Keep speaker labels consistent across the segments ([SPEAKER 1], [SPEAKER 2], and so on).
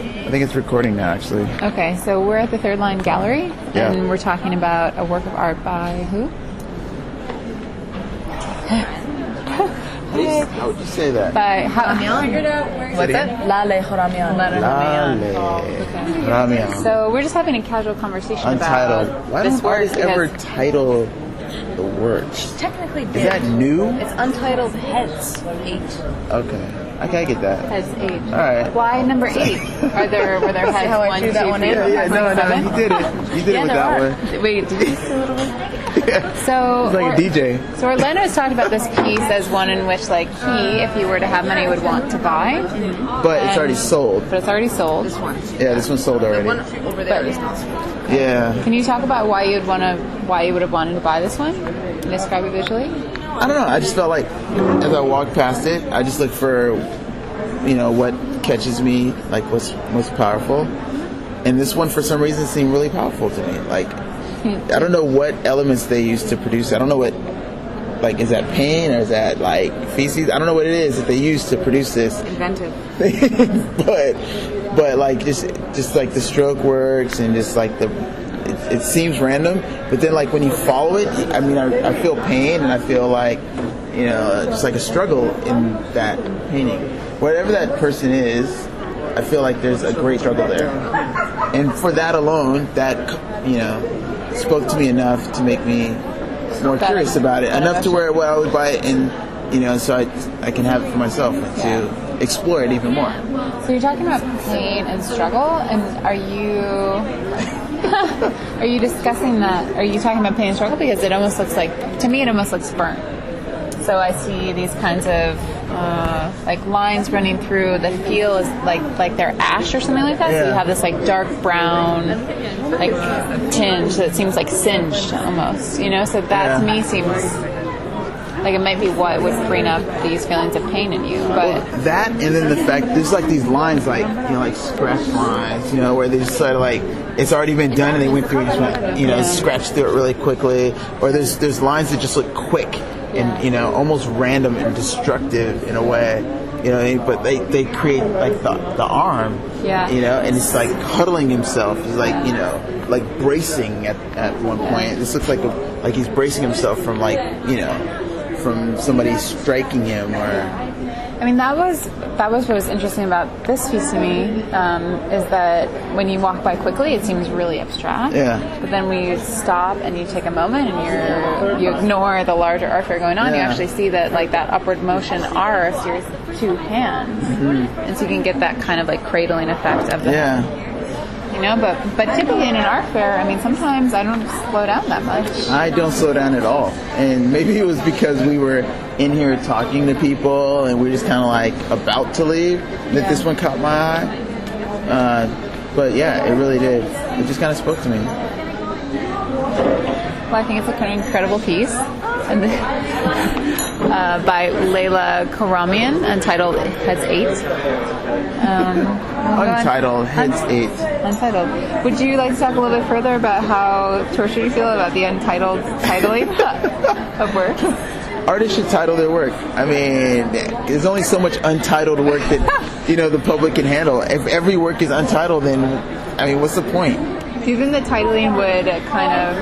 [SPEAKER 1] I think it's recording now, actually.
[SPEAKER 2] Okay, so we're at the Third Line Gallery,
[SPEAKER 1] Yeah.
[SPEAKER 2] and we're talking about a work of art by who?
[SPEAKER 1] How would you say that?
[SPEAKER 2] By
[SPEAKER 3] What's that? Lale Horamian.
[SPEAKER 1] Ramian.
[SPEAKER 2] So we're just having a casual conversation
[SPEAKER 1] Untitled.
[SPEAKER 2] about
[SPEAKER 1] Why
[SPEAKER 2] this
[SPEAKER 1] don't
[SPEAKER 2] work
[SPEAKER 1] artists ever
[SPEAKER 2] because
[SPEAKER 1] title the work?
[SPEAKER 3] Technically,
[SPEAKER 1] Is that new?
[SPEAKER 3] It's Untitled Heads 8.
[SPEAKER 1] Okay. I get that.
[SPEAKER 2] has 8.
[SPEAKER 1] All right.
[SPEAKER 2] Why number 8? Were there heads
[SPEAKER 3] how I
[SPEAKER 2] 1,
[SPEAKER 3] drew
[SPEAKER 2] 2,
[SPEAKER 3] that one
[SPEAKER 2] 3,
[SPEAKER 3] in.
[SPEAKER 2] 4,
[SPEAKER 1] Yeah,
[SPEAKER 2] 5,
[SPEAKER 1] no,
[SPEAKER 2] 7?
[SPEAKER 1] you did it. You did it with that one.
[SPEAKER 2] Wait, did you see a little bit?
[SPEAKER 1] Yeah.
[SPEAKER 2] So
[SPEAKER 1] It's like a DJ.
[SPEAKER 2] So Orlando's talked about this piece as one in which, like, he, if he were to have money, would want to buy.
[SPEAKER 1] But it's already sold.
[SPEAKER 2] But it's already sold.
[SPEAKER 1] Yeah, this one's sold already.
[SPEAKER 3] Over there is not sold.
[SPEAKER 1] Yeah.
[SPEAKER 2] Can you talk about why you would have wanted to buy this one? Can you describe it visually?
[SPEAKER 1] I don't know. I just felt like as I walked past it, I just looked for, what catches me, like what's most powerful. And this one, for some reason, seemed really powerful to me. Like, I don't know what elements they used to produce it. I don't know what, like, is that paint or is that, like, feces? I don't know what it is that they used to produce this.
[SPEAKER 2] Inventive.
[SPEAKER 1] but like, just like the stroke works and just like it seems random. But then, like, when you follow it, I mean, I feel pain and I feel like, just like a struggle in that painting. Whatever that person is, I feel like there's a great struggle there. And for that alone, that, spoke to me enough to make me more curious about it. Enough to where I would buy it and, so I can have it for myself to explore it even more.
[SPEAKER 2] So you're talking about pain and struggle, and are you discussing that? Are you talking about pain and struggle? Because it almost looks like, to me, it almost looks burnt. So I see these kinds of like lines running through that feel is like they're ash or something like that.
[SPEAKER 1] Yeah.
[SPEAKER 2] So you have this like dark brown like tinge that seems like singed almost. So that to me seems like it might be what would bring up these feelings of pain in you. But
[SPEAKER 1] that, and then the fact there's like these lines, like like scratch lines, where they just sort of like it's already been done and they went through and just went, scratched through it really quickly. Or there's lines that just look quick and almost random and destructive in a way. But they create like the arm, and it's like huddling himself. He's like like bracing at one point. This looks like he's bracing himself from from somebody striking him. Or
[SPEAKER 2] I mean, that was what was interesting about this piece to me, is that when you walk by quickly, it seems really abstract.
[SPEAKER 1] Yeah.
[SPEAKER 2] But then when you stop and you take a moment and you ignore the larger art fair going on, you actually see that like that upward motion are your 2 hands, and so you can get that kind of like cradling effect of the hand. But typically in an art fair, I mean, sometimes I don't slow down that much.
[SPEAKER 1] I don't slow down at all. And maybe it was because we were in here talking to people and we were just kind of like about to leave that this one caught my eye. But yeah, it really did. It just kind of spoke to me.
[SPEAKER 2] Well, I think it's a kind of incredible piece. And by Layla Karamian, Untitled Heads 8.
[SPEAKER 1] Untitled Heads 8.
[SPEAKER 2] Untitled. Would you like to talk a little bit further about how tortured you feel about the untitled titling of work?
[SPEAKER 1] Artists should title their work. I mean, there's only so much untitled work that the public can handle. If every work is untitled, then I mean, what's the point?
[SPEAKER 2] Do you think the titling would kind of...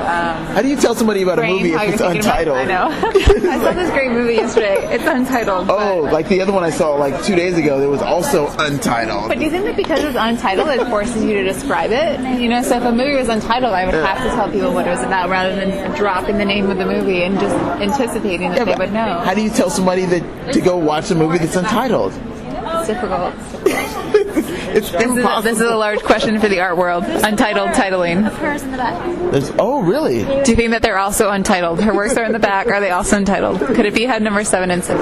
[SPEAKER 1] how do you tell somebody about a movie if it's untitled?
[SPEAKER 2] I know. I saw this great movie yesterday. It's untitled.
[SPEAKER 1] Oh, like the other one I saw like 2 days ago, that was also untitled.
[SPEAKER 2] But do you think that because it's untitled, it forces you to describe it? So if a movie was untitled, I would have to tell people what it was about rather than dropping the name of the movie and just anticipating that they would know.
[SPEAKER 1] How do you tell somebody that to go watch a movie that's untitled?
[SPEAKER 2] It's difficult.
[SPEAKER 1] It's impossible.
[SPEAKER 2] This is a large question for the art world. Untitled titling.
[SPEAKER 3] Hers in the back.
[SPEAKER 1] Oh, really?
[SPEAKER 2] Do you think that they're also untitled? Her works are in the back. Are they also untitled? Could it be head number 7 and 6?